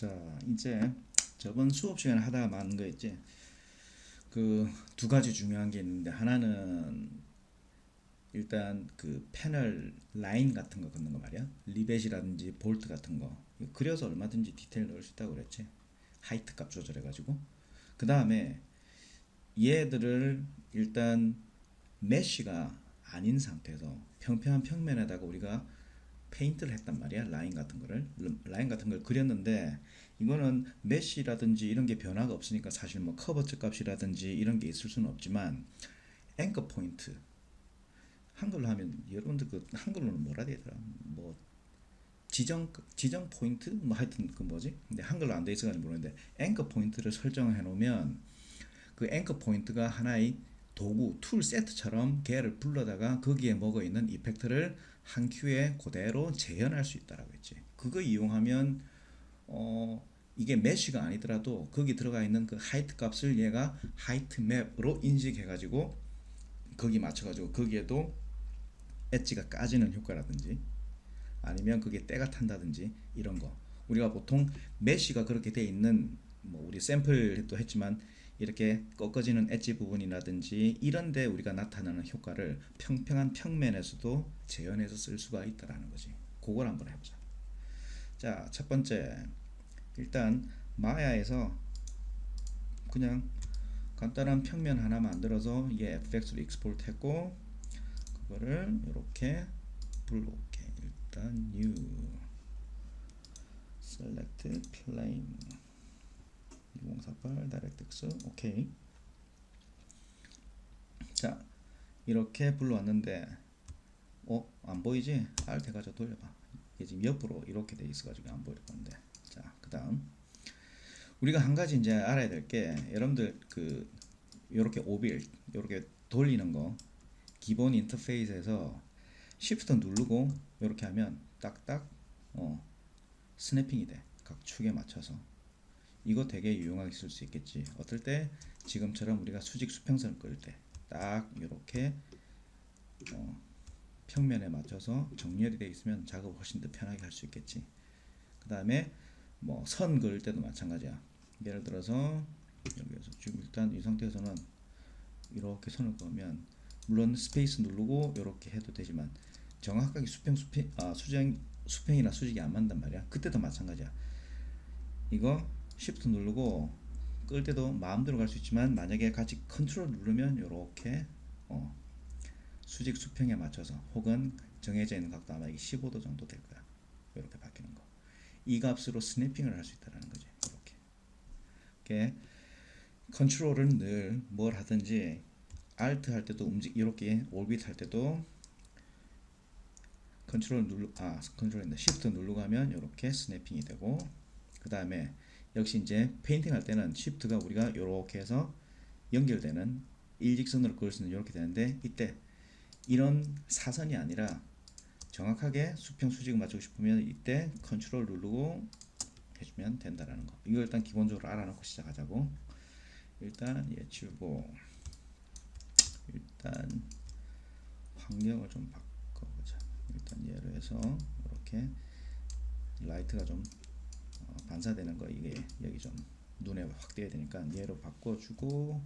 자, 이제 저번 수업 시간에 하다가 많은 거 있지. 그 두 가지 중요한 게 있는데 하나는 일단 그 패널 라인 같은 거 긋는 거 말이야. 리벳이라든지 볼트 같은 거 그려서 얼마든지 디테일 넣을 수 있다고 그랬지. 하이트 값 조절해 가지고. 그 다음에 얘들을 일단 메쉬가 아닌 상태에서 평평한 평면에다가 우리가 페인트를 했단 말이야. 라인 같은 걸 그렸는데 이거는 메쉬라든지 이런 게 변화가 없으니까 사실 뭐 커버트 값이라든지 이런 게 있을 수는 없지만 앵커 포인트 한글로 하면 여러분들 그 한글로는 뭐라 해야 되더라? 뭐 지정 포인트 뭐 하여튼 그 뭐지? 근데 한글로 안 돼 있어가지고 모르는데 앵커 포인트를 설정해 놓으면 그 앵커 포인트가 하나의 도구 툴 세트처럼 걔를 불러다가 거기에 먹어 있는 이펙트를 한 큐에 그대로 재현할 수 있다라고 했지. 그거 이용하면 이게 메쉬가 아니더라도 거기 들어가 있는 그 하이트 값을 얘가 하이트 맵으로 인식해가지고 거기 맞춰가지고 거기에도 엣지가 까지는 효과라든지 아니면 그게 때가 탄다든지 이런 거 우리가 보통 메쉬가 그렇게 돼 있는 뭐 우리 샘플도 했지만 이렇게 꺾어지는 엣지 부분이라든지 이런데 우리가 나타나는 효과를 평평한 평면에서도 재현해서 쓸 수가 있다라는 거지. 그걸 한번 해보자. 자, 첫 번째 일단 마야에서 그냥 간단한 평면 하나 만들어서 얘 fx로 익스포트 했고 그거를 이렇게 불러올게. 일단 new select plane 2048 DirectX 오케이. 자 이렇게 불러왔는데 안 보이지? Alt 해가지고 돌려봐. 이게 지금 옆으로 이렇게 돼 있어가지고 안 보일 건데. 자 그 다음 우리가 한 가지 이제 알아야 될 게 여러분들 그 요렇게 오빌 요렇게 돌리는 거 기본 인터페이스에서 Shift 누르고 요렇게 하면 딱딱 스냅핑이 돼. 각 축에 맞춰서. 이거 되게 유용하게 쓸 수 있겠지. 어떨 때 지금처럼 우리가 수직 수평선을 그릴 때 딱 이렇게 평면에 맞춰서 정렬이 되어 있으면 작업을 훨씬 더 편하게 할 수 있겠지. 그 다음에 뭐 선 그릴 때도 마찬가지야. 예를 들어서 여기에서 지금 일단 이 상태에서는 이렇게 선을 그으면 물론 스페이스 누르고 이렇게 해도 되지만 정확하게 수평이나 수직이 안 맞단 말이야. 그때도 마찬가지야. 이거 Shift 누르고 끌 때도 마음대로 갈 수 있지만 만약에 같이 컨트롤 누르면 이렇게 수직 수평에 맞춰서 혹은 정해져 있는 각도 아마 이게 15도 정도 될 거야. 이렇게 바뀌는 거. 이 값으로 스냅핑을 할 수 있다는 거지. 이렇게 컨트롤은 늘 뭘 하든지 Alt 할 때도 이렇게 올빗 할 때도 컨트롤인데 Shift 누르고 하면 이렇게 스냅핑이 되고 그 다음에 역시 이제 페인팅 할 때는 Shift가 우리가 이렇게 해서 연결되는 일직선으로 그을 수 있는 이렇게 되는데 이때 이런 사선이 아니라 정확하게 수평 수직을 맞추고 싶으면 이때 컨트롤 누르고 해주면 된다라는 거. 이거 일단 기본적으로 알아놓고 시작하자고. 일단 얘 지우고 일단 환경을 좀 바꿔보자. 일단 얘로 해서 이렇게 라이트가 좀 반사되는 거 이게 여기 좀 눈에 확 띄어야 되니까 얘로 바꿔주고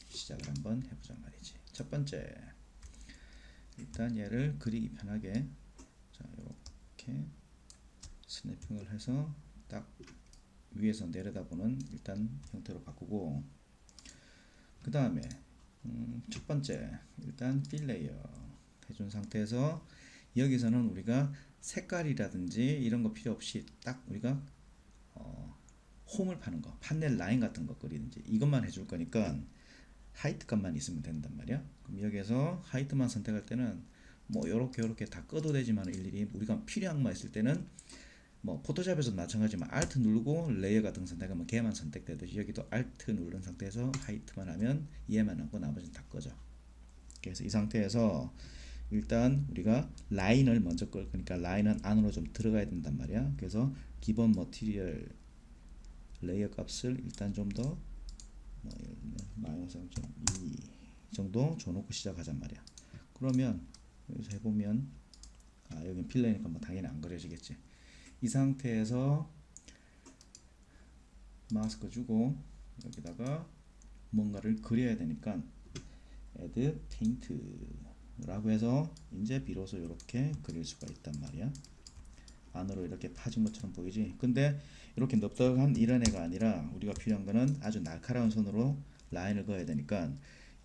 시작을 한번 해보자 말이지. 첫 번째 일단 얘를 그리기 편하게 자 이렇게 스냅핑을 해서 딱 위에서 내려다보는 일단 형태로 바꾸고 그 다음에 첫 번째 일단 필 레이어 해준 상태에서 여기서는 우리가 색깔이라든지 이런 거 필요 없이 딱 우리가 홈을 파는 거 판넬 라인 같은 거 그리든지 이것만 해줄 거니까 하이트 값만 있으면 된단 말이야. 그럼 여기에서 하이트만 선택할 때는 뭐 요렇게 다 꺼도 되지만 일일이 우리가 필요한 것만 있을 때는 뭐 포토샵에서도 마찬가지지만 Alt 누르고 레이어 같은 거 선택하면 걔만 선택되듯이 여기도 Alt 누른 상태에서 하이트만 하면 얘만 하고 나머지는 다 꺼져. 그래서 이 상태에서 일단 우리가 라인을 먼저 끌 거니까 라인은 안으로 좀 들어가야 된단 말이야. 그래서 기본 머티리얼 레이어 값을 일단 좀 더 마이너스 0.2 정도 줘놓고 시작하잔 말이야. 그러면 여기서 해보면 여긴 필러니까 뭐 당연히 안 그려지겠지. 이 상태에서 마스크 주고 여기다가 뭔가를 그려야 되니까 add paint라고 해서 이제 비로소 이렇게 그릴 수가 있단 말이야. 안으로 이렇게 파진 것처럼 보이지. 근데 이렇게 넓적한 이런 애가 아니라 우리가 필요한 거는 아주 날카로운 손으로 라인을 그어야 되니까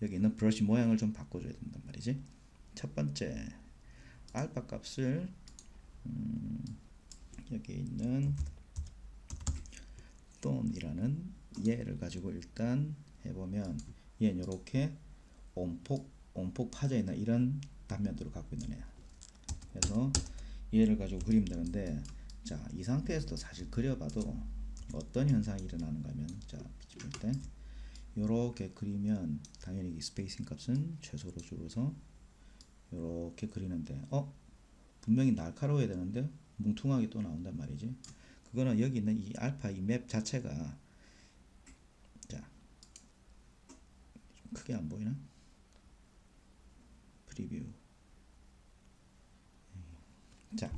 여기 있는 브러쉬 모양을 좀 바꿔줘야 된단 말이지. 첫 번째 알파 값을 여기 있는 톤이라는 얘를 가지고 일단 해보면 얘는 이렇게 온폭 파져 있는 이런 단면도를 갖고 있는 애야. 그래서 얘를 가지고 그리면 되는데, 자, 이 상태에서도 사실 그려봐도 어떤 현상이 일어나는가 하면, 자, 볼 때 요렇게 그리면 당연히 이 스페이싱 값은 최소로 줄여서 요렇게 그리는데 분명히 날카로워야 되는데 뭉퉁하게 또 나온단 말이지. 그거는 여기 있는 이 알파 이 맵 자체가, 자, 좀 크게 안 보이나? 프리뷰. 자,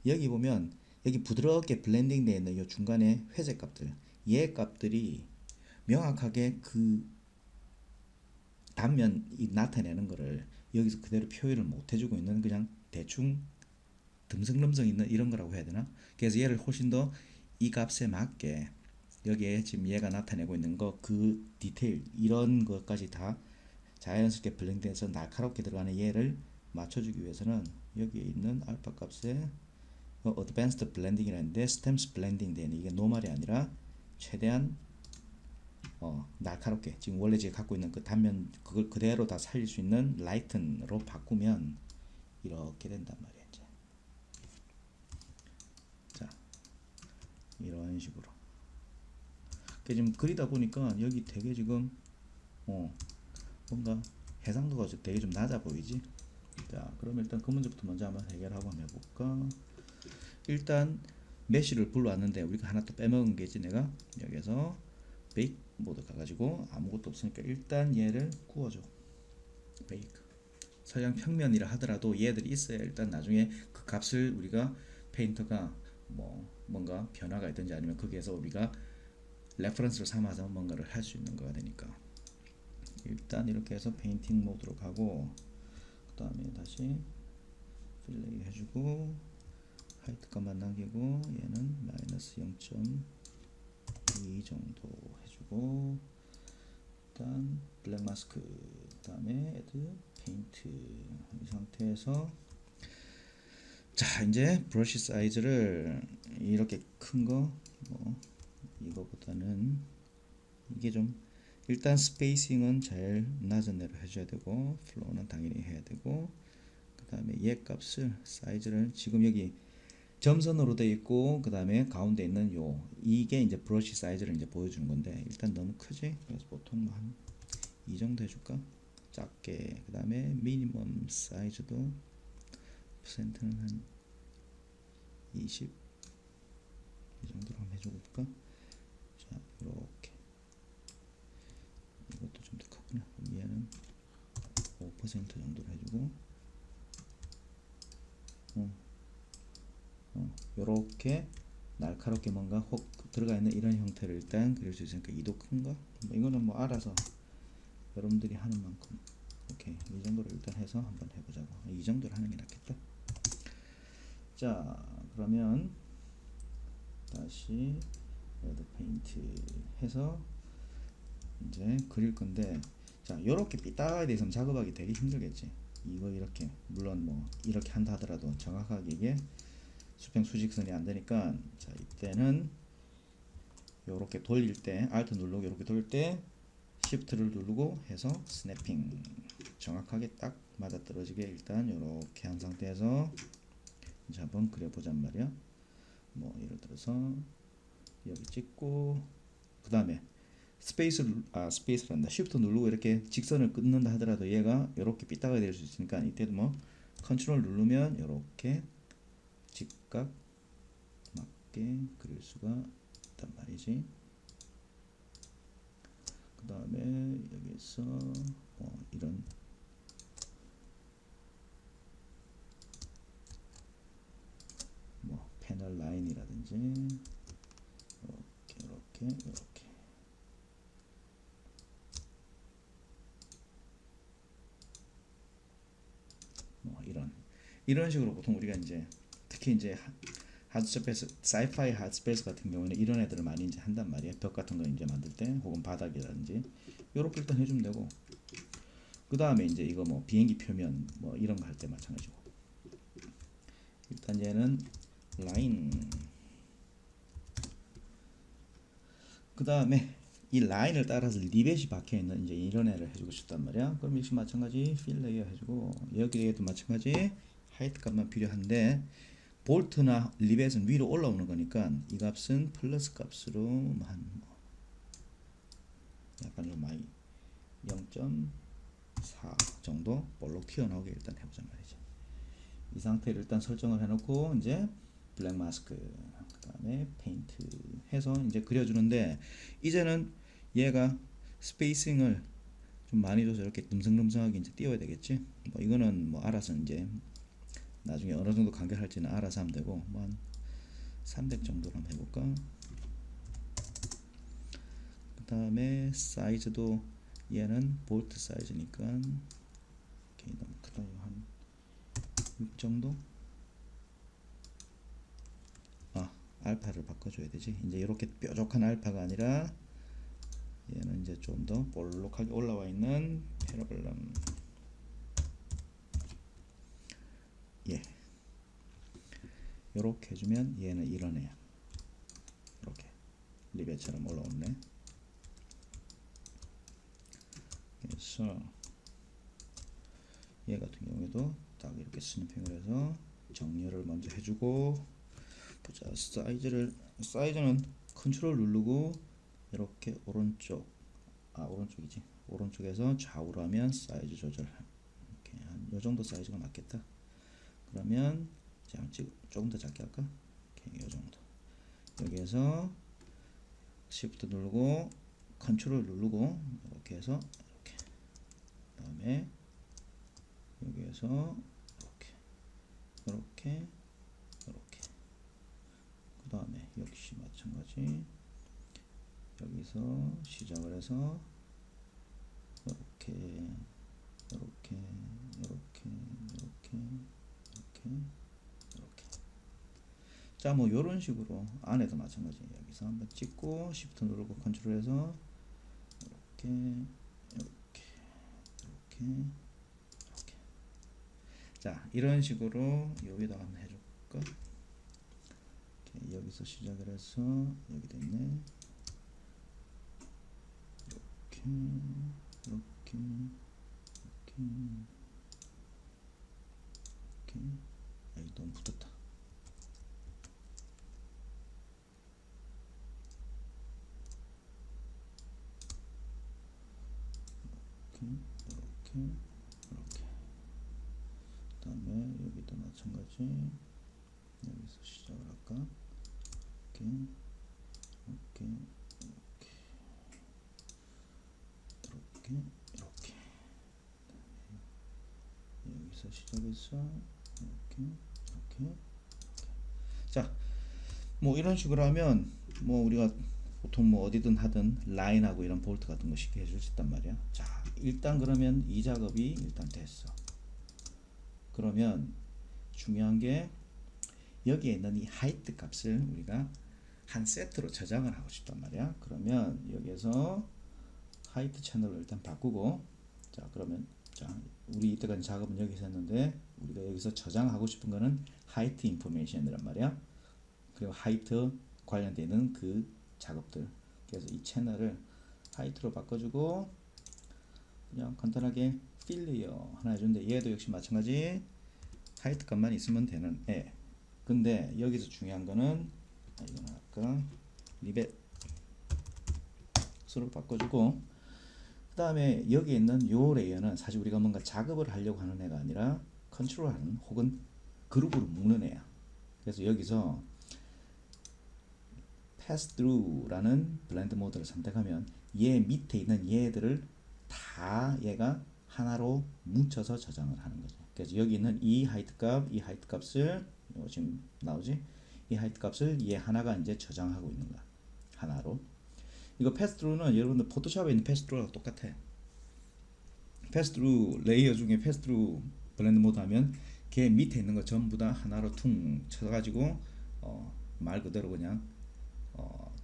여기 보면 여기 부드럽게 블렌딩 되어 있는 이 중간에 회색 값들, 얘 값들이 명확하게 그 단면이 나타내는 거를 여기서 그대로 표현을 못 해주고 있는, 그냥 대충 듬성듬성 있는 이런 거라고 해야 되나? 그래서 얘를 훨씬 더 이 값에 맞게 여기에 지금 얘가 나타내고 있는 거 그 디테일 이런 것까지 다 자연스럽게 블렌딩해서 날카롭게 들어가는 얘를 맞춰주기 위해서는 여기에 있는 알파 값에 어드밴스드 블렌딩이라는데 스탬스 블렌딩 되는 이게 노멀이 아니라 최대한 날카롭게 지금 원래 제가 갖고 있는 그 단면 그걸 그대로 다 살릴 수 있는 라이튼으로 바꾸면 이렇게 된단 말이에요. 이제. 자, 이런 식으로. 지금 그리다 보니까 여기 되게 지금 뭔가 해상도가 되게 좀 낮아 보이지. 자, 그러면 일단 그 문제부터 먼저 한번 해결하고 한번 해볼까. 일단 메쉬를 불러왔는데 우리가 하나 또 빼먹은 게 있지. 내가 여기서 베이크 모드 가가지고 아무것도 없으니까 일단 얘를 구워줘. 베이크. 서양 평면이라 하더라도 얘들이 있어야 일단 나중에 그 값을 우리가 페인터가 뭔가 변화가 있든지 아니면 거기에서 우리가 레퍼런스를 삼아서 뭔가를 할 수 있는 거가 되니까 일단 이렇게 해서 페인팅 모드로 가고 그 다음에 다시 필레이 해주고 하이트 값만 남기고 얘는 마이너스 0.2 정도 해주고 일단 블랙 마스크 그 다음에 애드 페인트 이 상태에서 자 이제 브러쉬 사이즈를 이렇게 큰거 이거보다는 이게 좀 일단 스페이싱은 제일 낮은 애로 해줘야 되고 플로우는 당연히 해야 되고 그 다음에 얘 값을 사이즈를 지금 여기 점선으로 되어 있고 그 다음에 가운데 있는 이게 이제 브러쉬 사이즈를 이제 보여주는 건데 일단 너무 크지? 그래서 보통 한 이 정도 해줄까? 작게. 그 다음에 미니멈 사이즈도 퍼센트는 한 20 이 정도로 한번 해줘 볼까? 자, 이렇게 이것도 좀 더 크구나. 얘는 5% 정도로 해주고 요렇게 날카롭게 뭔가 혹 들어가 있는 이런 형태를 일단 그릴 수 있으니까 이도 큰가? 이거는 알아서 여러분들이 하는 만큼 오케이 이 정도로 일단 해서 한번 해보자고. 이 정도로 하는 게 낫겠다. 자, 그러면 다시 레드 페인트 해서 이제 그릴 건데, 자 요렇게 삐딱하게 돼서 작업하기 되게 힘들겠지. 이거 이렇게 물론 이렇게 한다 하더라도 정확하게 이게 수평 수직선이 안 되니까 자 이때는 요렇게 돌릴 때 Alt 누르고 요렇게 돌릴 때 Shift를 누르고 해서 스냅핑 정확하게 딱 맞아 떨어지게 일단 요렇게 한 상태에서 이제 한번 그려보잔 말이야. 예를 들어서 여기 찍고 그 다음에 스페이스를 한다. Shift 누르고 이렇게 직선을 끊는다 하더라도 얘가 이렇게 삐딱하게 될 수 있으니까 이때도 컨트롤 누르면 이렇게 직각 맞게 그릴 수가 있단 말이지. 그 다음에 여기서 이런 패널 라인이라든지 이렇게 이렇게 뭐 이런 식으로 보통 우리가 이제 특히 이제 하드스페이스 사이파이 하드스페이스 같은 경우는 이런 애들을 많이 이제 한단 말이에요. 벽 같은 거 이제 만들 때 혹은 바닥이라든지 요렇게 일단 해주면 되고, 그 다음에 이제 이거 뭐 비행기 표면 뭐 이런 거 할 때 마찬가지고, 일단 얘는 라인, 그 다음에 이 라인을 따라서 리벳이 박혀 있는 이제 이런 애를 해주고 싶단 말이야. 그럼 역시 마찬가지 필 레이어 해주고, 여기에도 마찬가지 하이트 값만 필요한데, 볼트나 리벳은 위로 올라오는 거니까 이 값은 플러스 값으로 한 약간 좀 많이 0.4 정도 볼록 튀어나오게 일단 해보자 말이지. 이 상태를 일단 설정을 해놓고 이제 블랙 마스크, 그 다음에 페인트 해서 이제 그려주는데, 이제는 얘가 스페이싱을 좀 많이 줘서 이렇게 듬성듬성하게 이제 띄워야 되겠지. 뭐 이거는 뭐 알아서 이제 나중에 어느 정도 간결할지는 알아서 하면 되고, 뭐 한 300 정도로 한번 해볼까. 그 다음에 사이즈도 얘는 볼트 사이즈니까 오케이, 너무 크다. 한 6 정도. 알파를 바꿔줘야 되지. 이제 이렇게 뾰족한 알파가 아니라 얘는 이제 좀 더 볼록하게 올라와 있는 패러블럼. 예, 요렇게 해주면 얘는 이런 애야. 이렇게 리벳처럼 올라오네. 그래서 얘 같은 경우에도 딱 이렇게 스냅핑을 해서 정렬을 먼저 해주고, 보자. 사이즈는 컨트롤 누르고 이렇게 오른쪽이지. 오른쪽에서 좌우로 하면 사이즈 조절. 이렇게 한 요 정도 사이즈가 맞겠다. 그러면 자, 조금 더 작게 할까? 이렇게 요 정도. 여기에서 Shift 누르고 컨트롤 누르고 이렇게 해서 이렇게. 그다음에 여기에서 이렇게. 그 다음에 역시 마찬가지. 여기서 시작을 해서 이렇게. 자, 뭐 요런 식으로 안에도 마찬가지. 여기서 한번 찍고 Shift 누르고 컨트롤해서 이렇게. 자, 이런 식으로 여기다 한번 해줄까? 여기서 시작을 해서 여기도 있네. 이렇게. 여기 너무 붙었다. 이렇게. 그다음에 여기도 마찬가지. 여기서 시작을 할까? 이렇게. 여기서 시작해서 이렇게. 자, 뭐 이런 식으로 하면 뭐 우리가 보통 뭐 어디든 하든 라인하고 이런 볼트 같은 거 쉽게 해줄 수 있단 말이야. 자, 일단 그러면 이 작업이 일단 됐어. 그러면 중요한 게 여기에 있는 이 하이트 값을 우리가 한 세트로 저장을 하고 싶단 말이야. 그러면 여기에서 하이트 채널을 일단 바꾸고, 자, 그러면 자, 우리 이때까지 작업은 여기서 했는데 우리가 여기서 저장하고 싶은 거는 하이트 인포메이션이란 말이야. 그리고 하이트 관련되는 그 작업들. 그래서 이 채널을 하이트로 바꿔주고 그냥 간단하게 필 레이어 하나 해주는데, 얘도 역시 마찬가지 하이트 값만 있으면 되는 애. 근데 여기서 중요한 거는 이건 아까 리벳 수로 바꿔주고, 그 다음에 여기 있는 요 레이어는 사실 우리가 뭔가 작업을 하려고 하는 애가 아니라 컨트롤하는 혹은 그룹으로 묶는 애야. 그래서 여기서 pass through라는 블렌드 모드를 선택하면 얘 밑에 있는 얘들을 다 얘가 하나로 뭉쳐서 저장을 하는 거죠. 그래서 여기 있는 이 하이트 값을 지금 나오지? 이 하이트 값을 얘 하나가 이제 저장하고 있는 거야. 하나로. 이거 패스트루는 여러분들 포토샵에 있는 패스트루랑 똑같아. 패스트루 레이어 중에 패스트루 블렌드 모드 하면 걔 밑에 있는 거 전부 다 하나로 퉁 쳐가지고 말 그대로 그냥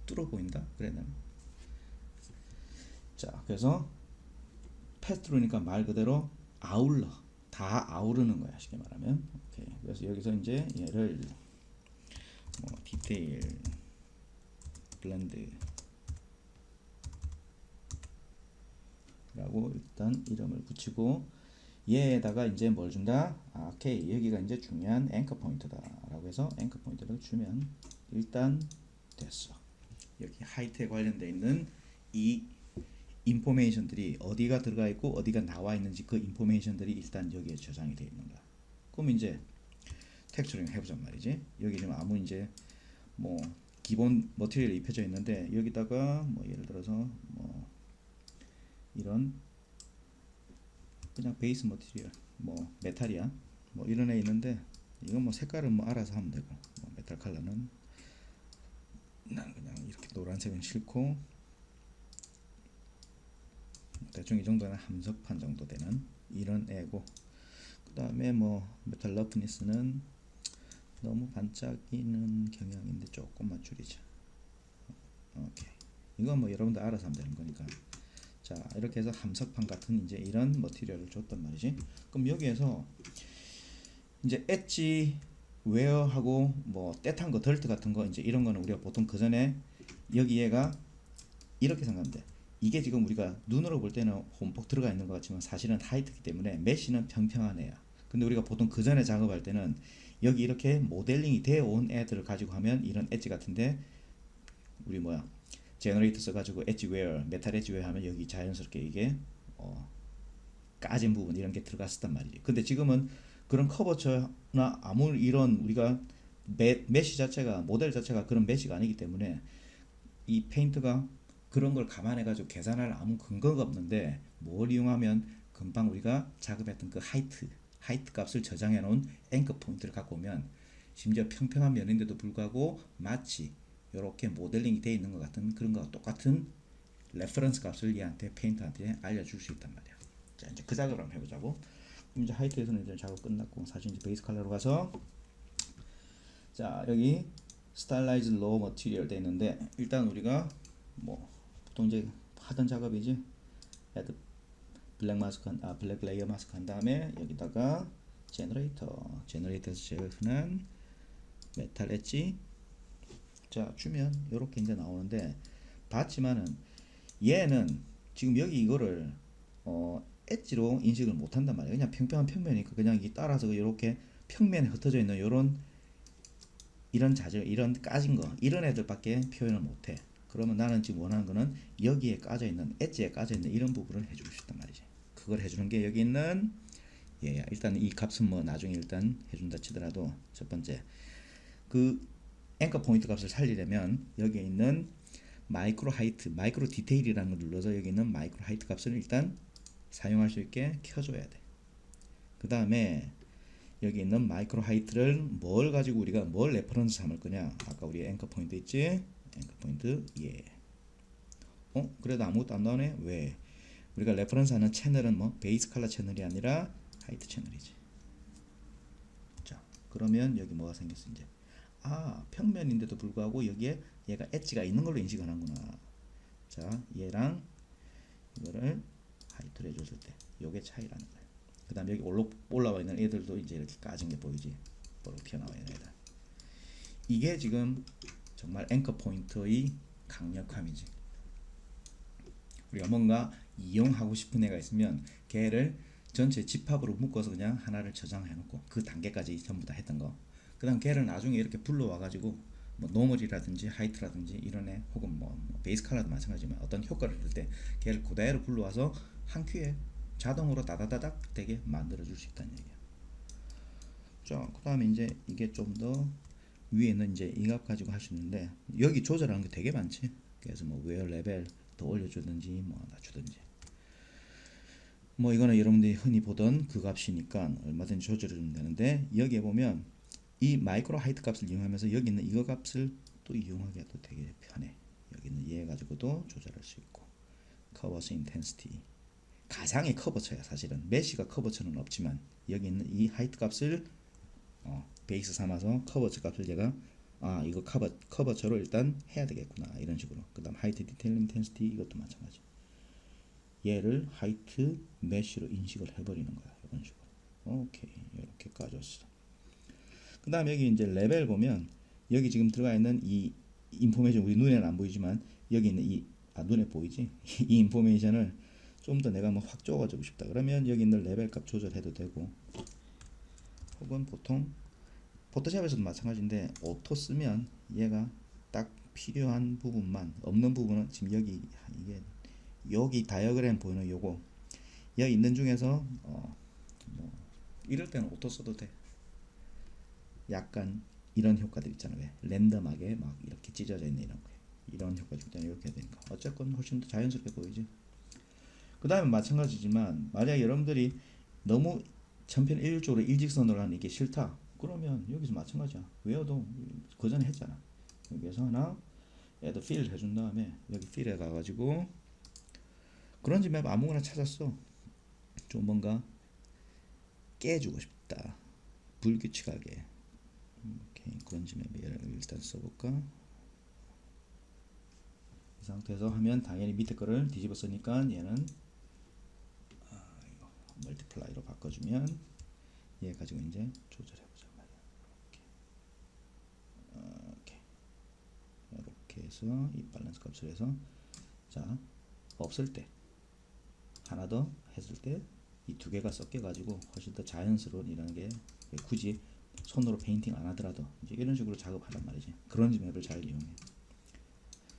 뚫어 보인다 그래야 되나? 자, 그래서 패스트루니까 말 그대로 아울러, 다 아우르는 거야 쉽게 말하면. 오케이. 그래서 여기서 이제 얘를 디테일 블렌드 라고 일단 이름을 붙이고 얘에다가 이제 뭘 준다? 오케이, 여기가 이제 중요한 앵커 포인트다 라고 해서 앵커 포인트를 주면 일단 됐어. 여기 하이트에 관련되어 있는 이 인포메이션들이 어디가 들어가 있고 어디가 나와 있는지 그 인포메이션들이 일단 여기에 저장이 되어 있는 거야. 그럼 이제 텍스처링 해보자 말이지. 여기 지금 아무 이제 뭐 기본 머티리얼이 입혀져 있는데 여기다가 뭐 예를 들어서 뭐 이런 그냥 베이스 머티리얼 뭐 메탈이야 뭐 이런 애 있는데 이건 뭐 색깔은 뭐 알아서 하면 되고 뭐 메탈 컬러는 난 그냥 이렇게 노란색은 싫고 대충 이 정도는 함석판 정도 되는 이런 애고, 그 다음에 뭐 메탈 러프니스는 너무 반짝이는 경향인데 조금만 줄이자. 오케이, 이건 뭐 여러분들 알아서 하면 되는 거니까. 자, 이렇게 해서 함석판 같은 이제 이런 머티리얼을 줬단 말이지. 그럼 여기에서 이제 엣지 웨어하고 뭐 떼탄 거 덜트 같은 거 이제 이런 거는 우리가 보통 그 전에 여기 얘가 이렇게 생각하면 돼. 이게 지금 우리가 눈으로 볼 때는 홈폭 들어가 있는 것 같지만 사실은 하이트이기 때문에 메쉬는 평평한 애야. 근데 우리가 보통 그 전에 작업할 때는 여기 이렇게 모델링이 되어 온 애들을 가지고 하면 이런 엣지 같은데 우리 뭐야 제너레이터 써가지고 엣지 웨어 메탈 엣지 웨어 하면 여기 자연스럽게 이게 까진 부분 이런 게 들어갔었단 말이지. 근데 지금은 그런 커버처나 아무 이런 우리가 메쉬 자체가 모델 자체가 그런 메쉬가 아니기 때문에 이 페인트가 그런 걸 감안해가지고 계산할 아무 근거가 없는데 뭘 이용하면 금방 우리가 작업했던 그 하이트 값을 저장해 놓은 앵커 포인트를 갖고 오면 심지어 평평한 면인데도 불구하고 마치 이렇게 모델링이 되어 있는 것 같은 그런 거와 똑같은 레퍼런스 값을 얘한테 페인트한테 알려줄 수 있단 말이야. 자, 이제 그 작업을 한번 해보자고. 그럼 이제 하이트에서는 이제 작업 끝났고 사실 이제 베이스 컬러로 가서 자, 여기 스타일라이즈 로우 머티리얼 돼 있는데 일단 우리가 뭐 보통 이제 하던 작업이지. 애드 블랙 마스크 블랙 레이어 마스크 한 다음에 여기다가 제너레이터에서 제외하는 메탈 엣지 자 주면 이렇게 이제 나오는데 봤지만은 얘는 지금 여기 이거를 엣지로 인식을 못 한단 말이야. 그냥 평평한 평면이니까 그냥 이 따라서 이렇게 평면에 흩어져 있는 이런 자질 이런 까진 거 이런 애들밖에 표현을 못해. 그러면 나는 지금 원하는 거는 여기에 까져 있는 엣지에 까져 있는 이런 부분을 해주고 싶단 말이지. 그걸 해주는 게 여기 있는 얘야. 일단 이 값은 뭐 나중에 일단 해준다 치더라도 첫 번째 그 앵커 포인트 값을 살리려면 여기에 있는 마이크로 하이트, 마이크로 디테일이라는 걸 눌러서 여기 있는 마이크로 하이트 값을 일단 사용할 수 있게 켜줘야 돼. 그 다음에 여기 있는 마이크로 하이트를 뭘 가지고 우리가 뭘 레퍼런스 삼을 거냐. 아까 우리 앵커 포인트 있지? 앵커 포인트 예. 그래도 아무것도 안 나오네. 왜? 우리가 레퍼런스 하는 채널은 뭐 베이스 컬러 채널이 아니라 하이트 채널이지. 자, 그러면 여기 뭐가 생겼어 이제. 평면인데도 불구하고 여기에 얘가 엣지가 있는 걸로 인식을 하는구나. 자, 얘랑 이거를 하이트로 해줬을 때 요게 차이라는 거야. 그 다음에 여기 올라와 있는 애들도 이제 이렇게 까진 게 보이지. 뽀록 튀어나와 있는 애들. 이게 지금 정말 앵커 포인트의 강력함이지. 우리가 뭔가 이용하고 싶은 애가 있으면 걔를 전체 집합으로 묶어서 그냥 하나를 저장해 놓고 그 단계까지 전부 다 했던 거. 그 다음 걔를 나중에 이렇게 불러와 가지고 뭐 노멀이라든지 하이트라든지 이런 애 혹은 뭐 베이스 컬러도 마찬가지지만 어떤 효과를 줄 때 걔를 그대로 불러와서 한 큐에 자동으로 다다다닥 되게 만들어 줄 수 있다는 얘기야. 자, 그 다음에 이제 이게 좀 더 위에는 이제 이 값 가지고 할 수 있는데 여기 조절하는 게 되게 많지. 그래서 뭐 웨어 레벨 더 올려주든지 뭐 낮추든지 뭐 이거는 여러분들이 흔히 보던 그 값이니까 얼마든지 조절해 주면 되는데 여기에 보면 이 마이크로 하이트 값을 이용하면서 여기 있는 이거 값을 또 이용하기가 또 되게 편해. 여기는 얘 가지고도 조절할 수 있고 커버처 인텐시티 가상의 커버처야 사실은 메쉬가 커버처는 없지만 여기 있는 이 하이트 값을 베이스 삼아서 커버처 값을 제가 이거 커버처로 일단 해야 되겠구나 이런 식으로. 그 다음 하이트 디테일 인텐시티 이것도 마찬가지. 얘를 하이트 메쉬로 인식을 해버리는 거야 이런 식으로. 오케이 이렇게 까졌어. 그 다음 여기 이제 레벨 보면 여기 지금 들어가 있는 이 인포메이션 우리 눈에는 안 보이지만 여기 있는 눈에 보이지? 이 인포메이션을 좀 더 내가 뭐 확 줘가지고 싶다 그러면 여기 있는 레벨 값 조절해도 되고, 혹은 보통 포토샵에서도 마찬가지인데 오토 쓰면 얘가 딱 필요한 부분만, 없는 부분은 지금 여기 다이어그램 보이는 요거 여기 있는 중에서 뭐 이럴 때는 오토 써도 돼. 약간 이런 효과들 있잖아. 왜 랜덤하게 막 이렇게 찢어져 있는 이런 효과 줄 때는 이렇게 해야 되니까 어쨌건 훨씬 더 자연스럽게 보이지. 그 다음에 마찬가지지만 만약에 여러분들이 너무 천편일률적으로 일직선으로 하는 이게 싫다 그러면 여기서 마찬가지야. 웨어도 그 전에 했잖아. 여기에서 하나 얘도 필 해준 다음에 여기 필에 가가지고 그런지 맵 아무거나 찾았어. 좀 뭔가 깨주고 싶다 불규칙하게. 오케이 그런지 맵을 일단 써볼까. 이 상태에서 하면 당연히 밑에 거를 뒤집어 쓰니까 얘는 이거 멀티플라이로 바꿔주면 얘 가지고 이제 조절해보자 말이야. 이렇게 해서 이 밸런스 값을 해서 자 없을 때 하나 더 했을 때 이 두 개가 섞여 가지고 훨씬 더 자연스러운 이런 게 굳이 손으로 페인팅 안 하더라도 이제 이런 식으로 작업하란 말이지. 그런지 맵을 잘 이용해.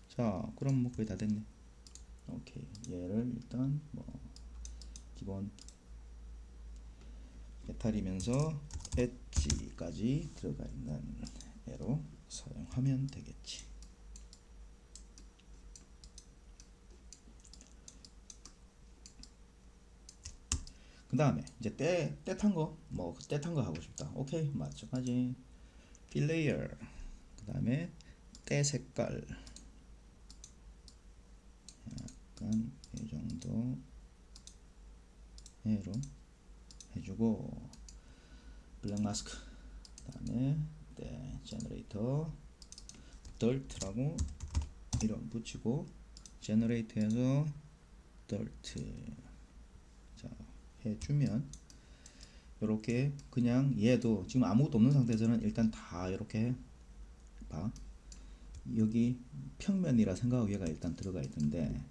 자 그럼 뭐 거의 다 됐네. 오케이 얘를 일단 뭐 기본 메탈이면서 엣지까지 들어가 있는 애로 사용하면 되겠지. 그 다음에 이제 때 탄 거 뭐 때 탄 거 하고 싶다. 오케이 마찬가지 필 레이어. 그 다음에 때 색깔 약간 이 정도 애로 해주고 블랙 마스크. 그 다음에 때 제너레이터 덜트라고 이름 붙이고 제너레이터에서 덜트 자 해주면 이렇게 그냥 얘도 지금 아무것도 없는 상태에서는 일단 다 이렇게 봐. 여기 평면이라 생각하고 얘가 일단 들어가 있는데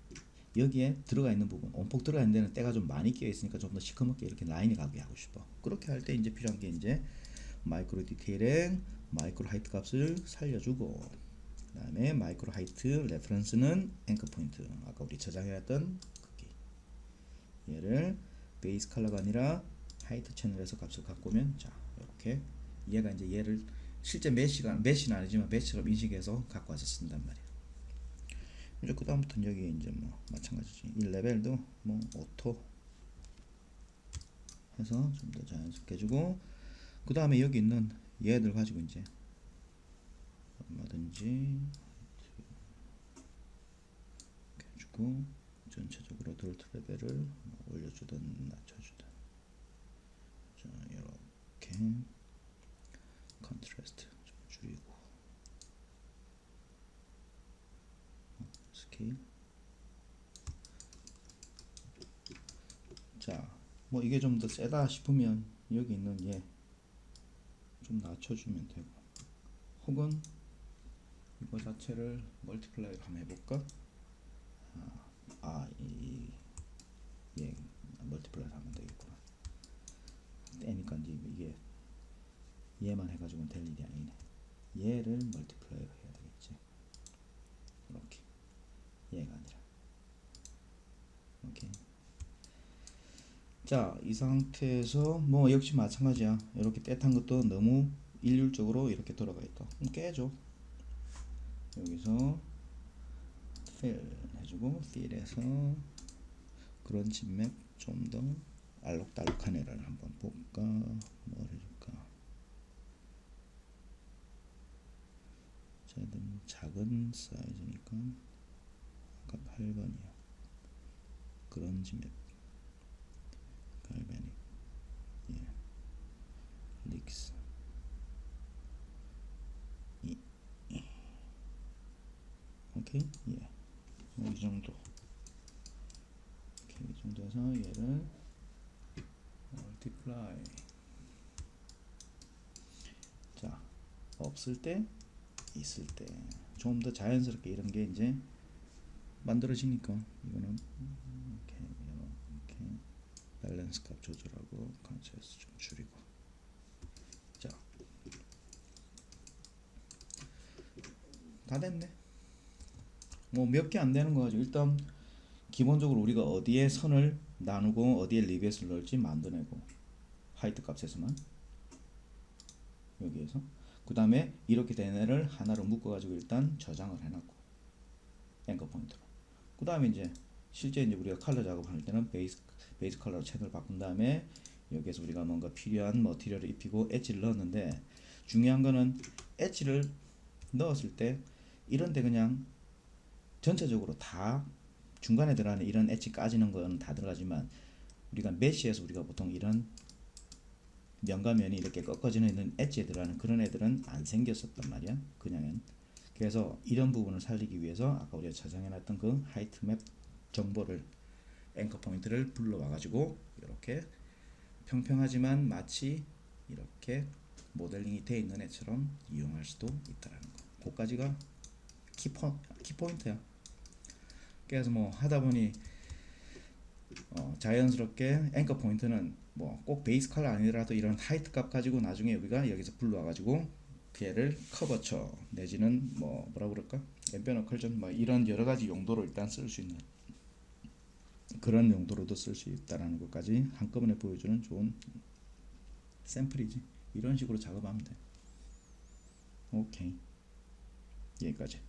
여기에 들어가 있는 부분 온폭 들어가 있는 데는 때가 좀 많이 끼어 있으니까 좀 더 시커멓게 이렇게 라인이 가게 하고 싶어. 그렇게 할 때 이제 필요한 게 이제 마이크로 디테일링 마이크로 하이트 값을 살려주고, 그 다음에 마이크로 하이트 레퍼런스는 앵커 포인트 아까 우리 저장해놨던 크기 얘를 베이스 컬러가 아니라 하이트 채널에서 값을 갖고 오면 자 이렇게 얘가 이제 얘를 실제 메시는 아니지만 메시로 인식해서 갖고 와서 쓴단 말이야. 이제 그 다음부터는 여기 이제 뭐 마찬가지지. 이 레벨도 뭐 오토 해서 좀 더 자연스럽게 해주고, 그 다음에 여기 있는 얘들 가지고 이제 얼마든지 이렇게 해주고 전체적으로 덜트 레벨을 올려주든 낮춰주든 자 이렇게 컨트라스트 좀 줄이고 스케일 자 뭐 이게 좀 더 세다 싶으면 여기 있는 얘 좀 낮춰주면 되고, 혹은 이거 자체를 멀티플라이로 한번 해볼까? 얘 멀티플라이로 하면 되겠구나. 때니까 이제 이게 얘만 해가지고는 될 일이 아니네. 얘를 멀티플라이로 해야 되겠지. 이렇게 얘가 아니라 오케이. 자, 이 상태에서 뭐 역시 마찬가지야. 이렇게 떼탄 것도 너무 일률적으로 이렇게 돌아가 있다. 그럼 깨줘. 여기서 fill 해주고 fill에서 그런지 맵 좀 더 알록달록한 애를 한번 볼까? 뭘 해줄까? 자, 어쨌든 작은 사이즈니까 아까 8번이요. 그런지 맵 갈베닉 예 릭스 오케이 예. 이 정도 오케이, 이 정도에서 얘를 multiply 자 없을 때 있을 때 좀 더 자연스럽게 이런 게 이제 만들어지니까 이거는 이렇게 밸런스 값 조절하고 컨트라스트 좀 줄이고 자 다 됐네. 뭐 몇 개 안 되는 거 가지고 일단 기본적으로 우리가 어디에 선을 나누고 어디에 리벳을 넣을지 만들어내고 하이트 값에서만 여기에서 그 다음에 이렇게 된 애를 하나로 묶어 가지고 일단 저장을 해놨고 앵커 포인트로 그 다음에 이제 실제 이제 우리가 컬러 작업할 때는 베이스 컬러로 채널을 바꾼 다음에 여기에서 우리가 뭔가 필요한 머티리얼을 입히고 엣지를 넣었는데 중요한 거는 엣지를 넣었을 때 이런데 그냥 전체적으로 다 중간에 들어가는 이런 엣지 까지는 건 다 들어가지만 우리가 메쉬에서 우리가 보통 이런 면과 면이 이렇게 꺾어지는 있는 엣지에 들어가는 그런 애들은 안 생겼었단 말이야 그냥은. 그래서 이런 부분을 살리기 위해서 아까 우리가 저장해놨던 그 하이트 맵 정보를 앵커 포인트를 불러와 가지고 이렇게 평평하지만 마치 이렇게 모델링이 되어 있는 애처럼 이용할 수도 있다라는 거. 그까지가 키포인트야. 그래서 뭐 하다 보니 자연스럽게 앵커 포인트는 뭐 꼭 베이스 컬러 아니더라도 이런 하이트 값 가지고 나중에 우리가 여기서 불러와 가지고 걔를 커버처 내지는 뭐 뭐라 그럴까 앰비언트 오컬전 뭐 이런 여러 가지 용도로 일단 쓸 수 있는 그런 용도로도 쓸 수 있다라는 것까지 한꺼번에 보여주는 좋은 샘플이지. 이런 식으로 작업하면 돼. 오케이 여기까지.